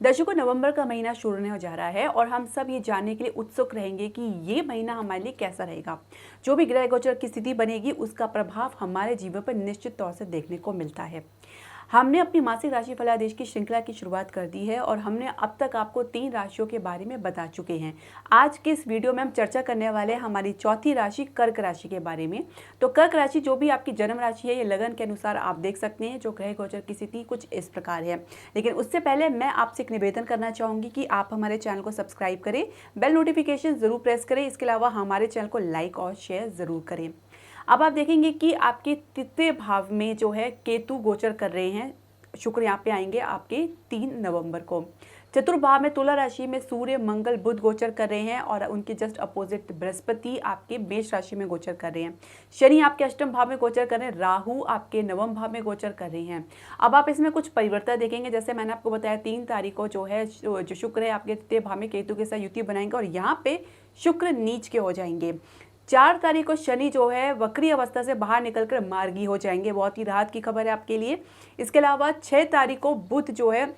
दर्शकों, नवंबर का महीना शुरू होने हो जा रहा है और हम सब ये जानने के लिए उत्सुक रहेंगे कि ये महीना हमारे लिए कैसा रहेगा। जो भी ग्रह गोचर की स्थिति बनेगी उसका प्रभाव हमारे जीवन पर निश्चित तौर से देखने को मिलता है। हमने अपनी मासिक राशि फलादेश की श्रृंखला की शुरुआत कर दी है और हमने अब तक आपको 3 राशियों के बारे में बता चुके हैं। आज के इस वीडियो में हम चर्चा करने वाले हैं हमारी चौथी राशि कर्क राशि के बारे में। तो कर्क राशि जो भी आपकी जन्म राशि है, ये लगन के अनुसार आप देख सकते हैं। जो ग्रह गोचर की स्थिति कुछ इस प्रकार है। लेकिन उससे पहले मैं आपसे एक निवेदन करना चाहूँगी कि आप हमारे चैनल को सब्सक्राइब करें, बेल नोटिफिकेशन ज़रूर प्रेस करें। इसके अलावा हमारे चैनल को लाइक और शेयर ज़रूर करें। अब आप देखेंगे कि आपके तृतीय भाव में जो है केतु गोचर कर रहे हैं। शुक्र यहाँ पे आएंगे आपके 3 नवंबर को। चतुर्भाव में तुला राशि में सूर्य मंगल बुध गोचर कर रहे हैं और उनके जस्ट अपोजिट बृहस्पति आपके मेष राशि में गोचर कर रहे हैं। शनि आपके अष्टम भाव में गोचर कर रहे हैं, राहु आपके नवम भाव में गोचर कर रहे हैं। अब आप इसमें कुछ परिवर्तन देखेंगे। जैसे मैंने आपको बताया 3 तारीख को जो है जो शुक्र है आपके तृतीय भाव में केतु के साथ युति बनाएंगे और यहाँ पे शुक्र नीच के हो जाएंगे। 4 तारीख को शनि जो है वक्री अवस्था से बाहर निकलकर मार्गी हो जाएंगे। बहुत ही राहत की खबर है आपके लिए। इसके अलावा 6 तारीख को बुध जो है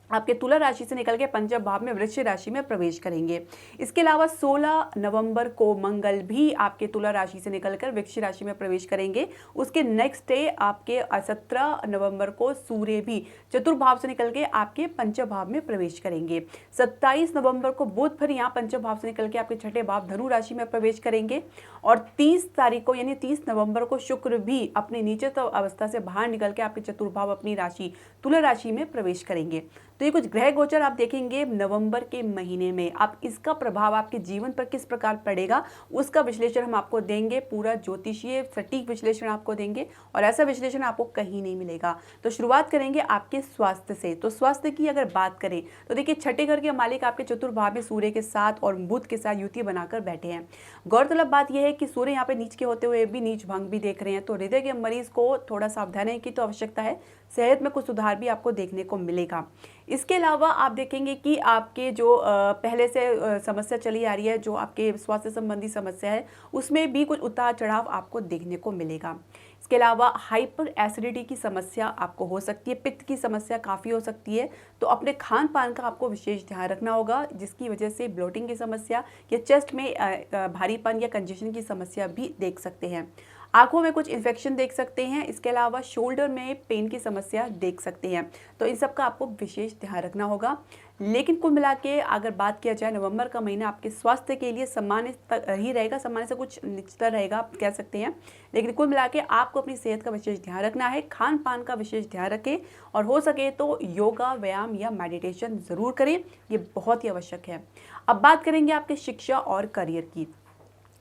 आपके तुला राशि से निकल के पंचम भाव में वृश्चिक राशि में प्रवेश करेंगे। इसके अलावा 16 नवंबर को मंगल भी आपके तुला राशि से निकलकर वृश्चिक राशि में प्रवेश करेंगे। उसके नेक्स्ट डे आपके 17 नवंबर को सूर्य भी चतुर्भाव से निकल के आपके पंचम भाव में प्रवेश करेंगे। 27 नवंबर को बुध फिर यहाँ पंचम भाव से निकल के आपके छठे भाव धनु राशि में प्रवेश करेंगे और 30 तारीख को यानी 30 नवंबर को शुक्र भी अपनी नीचतम अवस्था से बाहर निकल के आपके चतुर्भाव अपनी राशि तुला राशि में प्रवेश करेंगे। तो ये कुछ ग्रह गोचर आप देखेंगे नवंबर के महीने में। अब इसका प्रभाव आपके जीवन पर किस प्रकार पड़ेगा उसका विश्लेषण हम आपको देंगे। पूरा ज्योतिषीय सटीक विश्लेषण आपको देंगे और ऐसा विश्लेषण आपको कहीं नहीं मिलेगा। तो शुरुआत करेंगे आपके स्वास्थ्य से। तो स्वास्थ्य की अगर बात करें तो देखिए, छठे घर के मालिक आपके चतुर्भाव में सूर्य के साथ और बुध के साथ युति बनाकर बैठे हैं। गौरतलब बात यह है कि सूर्य यहाँ पे नीच के होते हुए भी नीच भंग भी देख रहे हैं। तो हृदय के मरीज को थोड़ा सावधानी की तो आवश्यकता है। सेहत में कुछ सुधार भी आपको देखने को मिलेगा। इसके अलावा आप देखेंगे कि आपके जो पहले से समस्या चली आ रही है, जो आपके स्वास्थ्य संबंधी समस्या है, उसमें भी कुछ उतार चढ़ाव आपको देखने को मिलेगा। इसके अलावा हाइपर एसिडिटी की समस्या आपको हो सकती है, पित्त की समस्या काफ़ी हो सकती है। तो अपने खान पान का आपको विशेष ध्यान रखना होगा, जिसकी वजह से ब्लोटिंग की समस्या या चेस्ट में भारीपन या कंजेशन की समस्या भी देख सकते हैं। आंखों में कुछ इन्फेक्शन देख सकते हैं। इसके अलावा शोल्डर में पेन की समस्या देख सकते हैं। तो इन सब का आपको विशेष ध्यान रखना होगा। लेकिन कुल मिला के अगर बात किया जाए, नवंबर का महीना आपके स्वास्थ्य के लिए सामान्य ही रहेगा, सामान्य से कुछ निचतर रहेगा आप कह सकते हैं। लेकिन कुल मिला के आपको अपनी सेहत का विशेष ध्यान रखना है, खान पान का विशेष ध्यान रखें और हो सके तो योगा, व्यायाम या मेडिटेशन ज़रूर करें। ये बहुत ही आवश्यक है। अब बात करेंगे आपके शिक्षा और करियर की।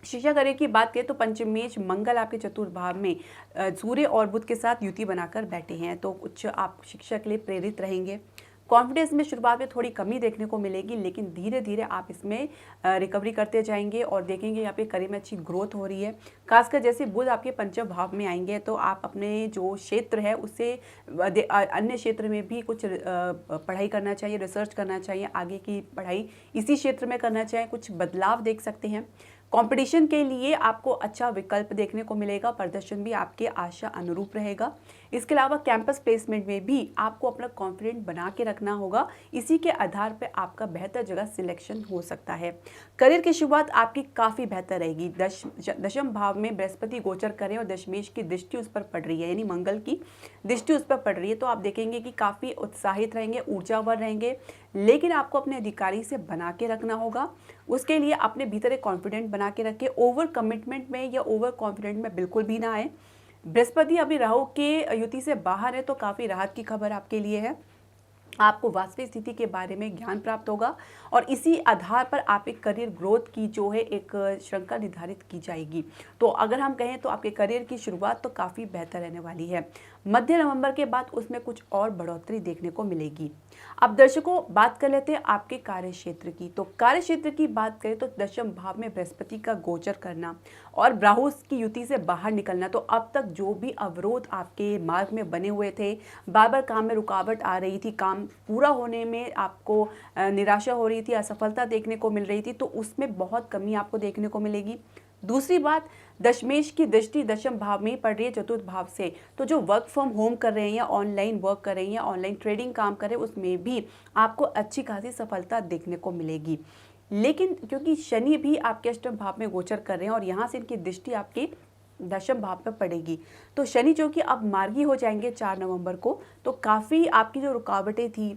शिक्षा करियर की बात करें तो पंचमेश मंगल आपके चतुर्भाव में सूर्य और बुध के साथ युति बनाकर बैठे हैं। तो कुछ आप शिक्षा के लिए प्रेरित रहेंगे। कॉन्फिडेंस में शुरुआत में थोड़ी कमी देखने को मिलेगी, लेकिन धीरे धीरे आप इसमें रिकवरी करते जाएंगे और देखेंगे यहाँ पे करियर में अच्छी ग्रोथ हो रही है। खासकर जैसे बुध आपके पंचम भाव में आएंगे तो आप अपने जो क्षेत्र है उससे अन्य क्षेत्र में भी कुछ पढ़ाई करना चाहिए, रिसर्च करना चाहिए, आगे की पढ़ाई इसी क्षेत्र में करना चाहिए। कुछ बदलाव देख सकते हैं। कंपटीशन के लिए आपको अच्छा विकल्प देखने को मिलेगा। प्रदर्शन भी आपके आशा अनुरूप रहेगा। इसके अलावा कैंपस प्लेसमेंट में भी आपको अपना कॉन्फिडेंट बना के रखना होगा। इसी के आधार पर आपका बेहतर जगह सिलेक्शन हो सकता है। करियर की शुरुआत आपकी काफ़ी बेहतर रहेगी। दशम भाव में बृहस्पति गोचर करें और दशमेश की दृष्टि उस पर पड़ रही है, यानी मंगल की दृष्टि उस पर पड़ रही है। तो आप देखेंगे कि काफ़ी उत्साहित रहेंगे, ऊर्जावर रहेंगे। लेकिन आपको अपने अधिकारी से बना के रखना होगा। उसके लिए अपने भीतर एक कॉन्फिडेंट बना के रखें। ओवर कमिटमेंट में या ओवर कॉन्फिडेंट में बिल्कुल भी ना आए। बृहस्पति अभी राहु के युति से बाहर है, तो काफ़ी राहत की खबर आपके लिए है। आपको वास्तविक स्थिति के बारे में ज्ञान प्राप्त होगा और इसी आधार पर आप एक करियर ग्रोथ की जो है एक श्रृंखला निर्धारित की जाएगी। तो अगर हम कहें तो आपके करियर की शुरुआत तो काफ़ी बेहतर रहने वाली है। मध्य नवंबर के बाद उसमें कुछ और बढ़ोतरी देखने को मिलेगी। अब दर्शकों, बात कर लेते हैं आपके कार्य क्षेत्र की। तो कार्य क्षेत्र की बात करें तो दशम भाव में बृहस्पति का गोचर करना और राहु की युति से बाहर निकलना, तो अब तक जो भी अवरोध आपके मार्ग में बने हुए थे, बार बार काम में रुकावट आ रही थी, काम पूरा होने में आपको निराशा हो रही थी, असफलता देखने को मिल रही थी, तो उसमें बहुत कमी आपको देखने को मिलेगी। दूसरी बात, दशमेश की दृष्टि दशम भाव में पड़ रही है, चतुर्थ भाव से। तो जो वर्क फ्रॉम होम कर रहे हैं या ऑनलाइन वर्क कर रहे हैं या ऑनलाइन ट्रेडिंग काम कर रहे हैं, उसमें भी आपको अच्छी खासी सफलता देखने को मिलेगी। लेकिन क्योंकि शनि भी आपके अष्टम भाव में गोचर कर रहे हैं और यहाँ से इनकी दृष्टि आपके दशम भाव पर पड़ेगी, तो शनि जो कि अब मार्गी हो जाएंगे 4 नवंबर को, तो काफ़ी आपकी जो रुकावटें थी,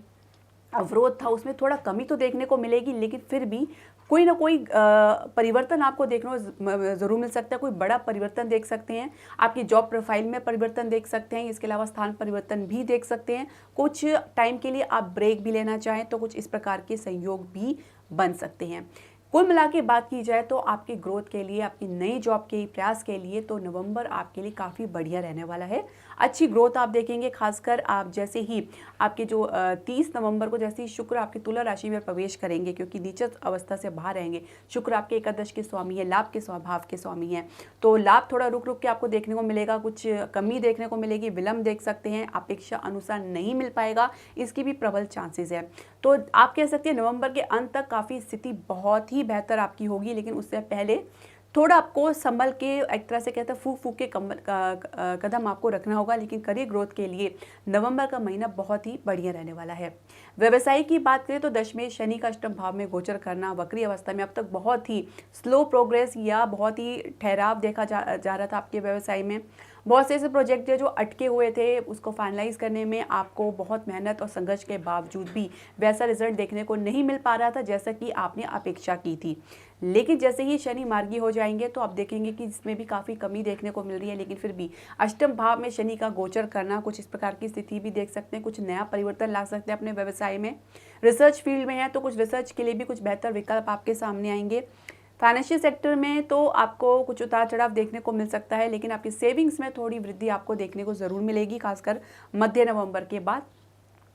अवरोध था, उसमें थोड़ा कमी तो देखने को मिलेगी, लेकिन फिर भी कोई ना कोई परिवर्तन आपको देखने को ज़रूर मिल सकता है। कोई बड़ा परिवर्तन देख सकते हैं, आपकी जॉब प्रोफाइल में परिवर्तन देख सकते हैं, इसके अलावा स्थान परिवर्तन भी देख सकते हैं। कुछ टाइम के लिए आप ब्रेक भी लेना चाहें तो कुछ इस प्रकार के संयोग भी बन सकते हैं। कुल मिला के बात की जाए तो आपकी ग्रोथ के लिए, आपकी नई जॉब के प्रयास के लिए तो नवंबर आपके लिए काफ़ी बढ़िया रहने वाला है। अच्छी ग्रोथ आप देखेंगे, खासकर आप जैसे ही आपके जो 30 नवंबर को जैसे ही शुक्र आपकी तुला राशि में प्रवेश करेंगे, क्योंकि नीचस्थ अवस्था से बाहर रहेंगे। शुक्र आपके एकादश के स्वामी है, लाभ के स्वभाव के स्वामी हैं, तो लाभ थोड़ा रुक रुक के आपको देखने को मिलेगा, कुछ कमी देखने को मिलेगी, विलम्ब देख सकते हैं, अपेक्षा अनुसार नहीं मिल पाएगा, इसकी भी प्रबल चांसेस है। तो आप कह सकते हैं नवंबर के अंत तक काफ़ी स्थिति बहुत ही बेहतर आपकी होगी, लेकिन उससे पहले थोड़ा आपको संभल के, एक तरह से कहते हैं फूक फूक के कदम आपको रखना होगा। लेकिन करियर ग्रोथ के लिए नवंबर का महीना बहुत ही बढ़िया रहने वाला है। व्यवसाय की बात करें तो दशमेश शनि का अष्टम भाव में गोचर करना वक्री अवस्था में अब तक बहुत ही स्लो प्रोग्रेस या बहुत ही ठहराव देखा जा रहा था आपके व्यवसाय में। बहुत से ऐसे प्रोजेक्ट है जो अटके हुए थे, उसको फाइनलाइज करने में आपको बहुत मेहनत और संघर्ष के बावजूद भी वैसा रिजल्ट देखने को नहीं मिल पा रहा था जैसा कि आपने अपेक्षा की थी। लेकिन जैसे ही शनि मार्गी हो जाएंगे तो आप देखेंगे कि इसमें भी काफ़ी कमी देखने को मिल रही है। लेकिन फिर भी अष्टम भाव में शनि का गोचर करना कुछ इस प्रकार की स्थिति भी देख सकते हैं, कुछ नया परिवर्तन ला सकते हैं अपने व्यवसाय में। रिसर्च फील्ड में है तो कुछ रिसर्च के लिए भी कुछ बेहतर विकल्प आपके सामने आएंगे। फाइनेंशियल सेक्टर में तो आपको कुछ उतार चढ़ाव देखने को मिल सकता है, लेकिन आपकी सेविंग्स में थोड़ी वृद्धि आपको देखने को ज़रूर मिलेगी, खासकर मध्य नवंबर के बाद।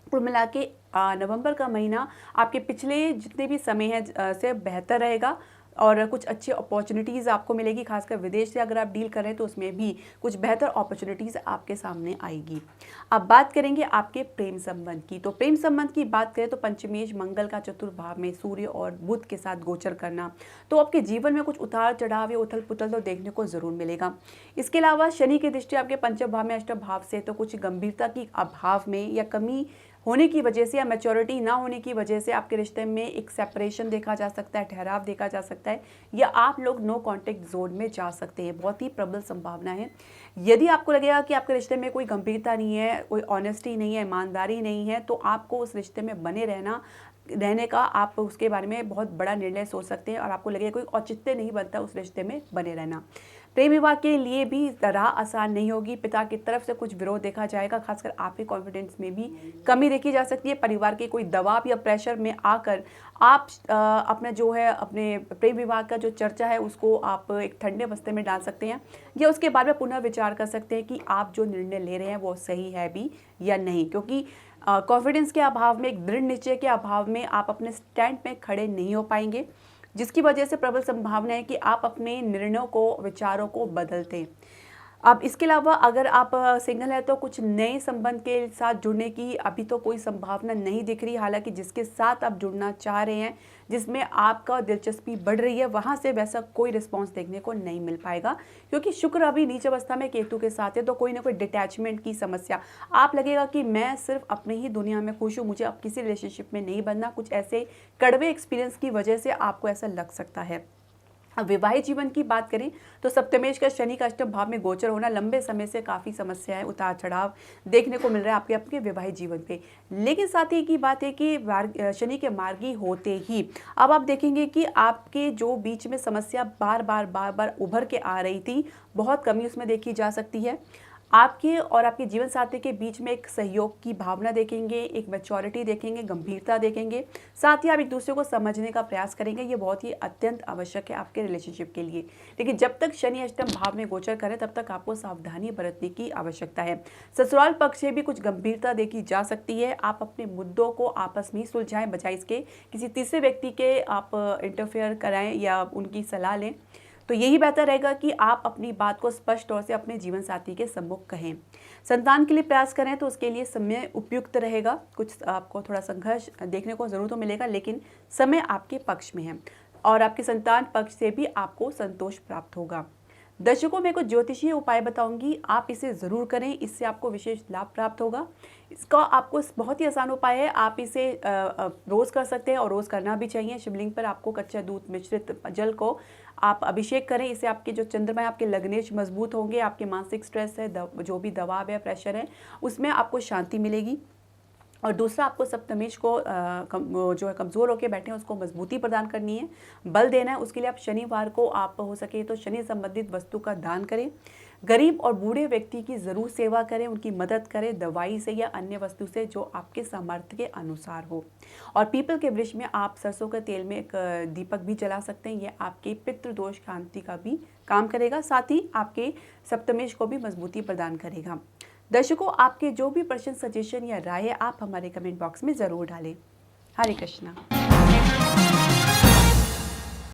कुल मिला के नवंबर का महीना आपके पिछले जितने भी समय है से बेहतर रहेगा और कुछ अच्छी अपॉर्चुनिटीज़ आपको मिलेगी, खासकर विदेश से अगर आप डील करें तो उसमें भी कुछ बेहतर अपॉर्चुनिटीज़ आपके सामने आएगी। अब बात करेंगे आपके प्रेम संबंध की। तो प्रेम संबंध की बात करें तो पंचमेश मंगल का चतुर्थ भाव में सूर्य और बुध के साथ गोचर करना, तो आपके जीवन में कुछ उतार चढ़ाव या उथल पुथल तो देखने को ज़रूर मिलेगा। इसके अलावा शनि की दृष्टि आपके पंचम भाव में अष्टम भाव से, तो कुछ गंभीरता की अभाव में या कमी होने की वजह से या मैच्योरिटी ना होने की वजह से आपके रिश्ते में एक सेपरेशन देखा जा सकता है, ठहराव देखा जा सकता है, या आप लोग नो कॉन्टेक्ट जोन में जा सकते हैं। बहुत ही प्रबल संभावना है। यदि आपको लगेगा कि आपके रिश्ते में कोई गंभीरता नहीं है, कोई ऑनेस्टी नहीं है, ईमानदारी नहीं है, तो आपको उस रिश्ते में बने रहने का आप उसके बारे में बहुत बड़ा निर्णय सोच सकते हैं और आपको लगेगा कोई औचित्य नहीं बनता उस रिश्ते में बने रहना। प्रेम विवाह के लिए भी राह आसान नहीं होगी। पिता की तरफ से कुछ विरोध देखा जाएगा, खासकर आपके कॉन्फिडेंस में भी कमी देखी जा सकती है। परिवार के कोई दबाव या प्रेशर में आकर आप अपने जो है अपने प्रेम विवाह का जो चर्चा है उसको आप एक ठंडे बस्ते में डाल सकते हैं, या उसके बारे में पुनः विचार कर सकते हैं कि आप जो निर्णय ले रहे हैं वो सही है भी या नहीं, क्योंकि कॉन्फिडेंस के अभाव में, एक दृढ़ निश्चय के अभाव में आप अपने स्टैंड में खड़े नहीं हो पाएंगे, जिसकी वजह से प्रबल संभावना है कि आप अपने निर्णयों को, विचारों को बदलते हैं। अब इसके अलावा अगर आप सिंगल है तो कुछ नए संबंध के साथ जुड़ने की अभी तो कोई संभावना नहीं दिख रही। हालांकि जिसके साथ आप जुड़ना चाह रहे हैं, जिसमें आपका दिलचस्पी बढ़ रही है, वहां से वैसा कोई रिस्पांस देखने को नहीं मिल पाएगा, क्योंकि शुक्र अभी नीच अवस्था में केतु के साथ है। तो कोई ना कोई डिटैचमेंट की समस्या, आप लगेगा कि मैं सिर्फ अपने ही दुनिया में खुश हूँ, मुझे अब किसी रिलेशनशिप में नहीं बनना, कुछ ऐसे कड़वे एक्सपीरियंस की वजह से आपको ऐसा लग सकता है। अब विवाहित जीवन की बात करें तो सप्तमेश का शनि का अष्टम भाव में गोचर होना लंबे समय से काफ़ी समस्याएं, उतार चढ़ाव देखने को मिल रहा है आपके आपके विवाहित जीवन पे। लेकिन साथ ही की बात है कि शनि के मार्गी होते ही अब आप देखेंगे कि आपके जो बीच में समस्या बार बार उभर के आ रही थी, बहुत कमी उसमें देखी जा सकती है। आपके और आपके जीवन साथी के बीच में एक सहयोग की भावना देखेंगे, एक मैच्योरिटी देखेंगे, गंभीरता देखेंगे, साथ ही आप एक दूसरे को समझने का प्रयास करेंगे। ये बहुत ही अत्यंत आवश्यक है आपके रिलेशनशिप के लिए। लेकिन जब तक शनि अष्टम भाव में गोचर करे तब तक आपको सावधानी बरतने की आवश्यकता है। ससुराल पक्ष से भी कुछ गंभीरता देखी जा सकती है। आप अपने मुद्दों को आपस में सुलझाएं, बजाय इसके किसी तीसरे व्यक्ति के आप इंटरफेयर कराएं या उनकी सलाह लें। तो यही बेहतर रहेगा कि आप अपनी बात को स्पष्ट तौर से अपने जीवन साथी के सम्मुख कहें। संतान के लिए प्रयास करें तो उसके लिए समय उपयुक्त रहेगा। कुछ आपको थोड़ा संघर्ष देखने को ज़रूर तो मिलेगा, लेकिन समय आपके पक्ष में है। और आपके संतान पक्ष से भी आपको संतोष प्राप्त होगा। दर्शकों, मैं कुछ ज्योतिषीय उपाय बताऊंगी, आप इसे ज़रूर करें, इससे आपको विशेष लाभ प्राप्त होगा। इसका आपको बहुत ही आसान उपाय है, आप इसे रोज़ कर सकते हैं और रोज़ करना भी चाहिए। शिवलिंग पर आपको कच्चा दूध मिश्रित जल को आप अभिषेक करें, इससे आपके जो चंद्रमा है, आपके लग्नेश मजबूत होंगे, आपके मानसिक स्ट्रेस है, जो भी दबाव है, प्रेशर है, उसमें आपको शांति मिलेगी। और दूसरा, आपको सप्तमेश को वो जो है कमज़ोर होकर बैठे हैं उसको मजबूती प्रदान करनी है, बल देना है। उसके लिए आप शनिवार को आप हो सके तो शनि संबंधित वस्तु का दान करें। गरीब और बूढ़े व्यक्ति की ज़रूर सेवा करें, उनकी मदद करें दवाई से या अन्य वस्तु से जो आपके सामर्थ्य के अनुसार हो। और पीपल के वृक्ष में आप सरसों के तेल में एक दीपक भी जला सकते हैं, यह आपके पितृदोष शांति का भी काम करेगा, साथ ही आपके सप्तमेश को भी मजबूती प्रदान करेगा। दर्शकों, आपके जो भी प्रश्न, सजेशन या राय है, आप हमारे कमेंट बॉक्स में ज़रूर डालें। हरे कृष्णा।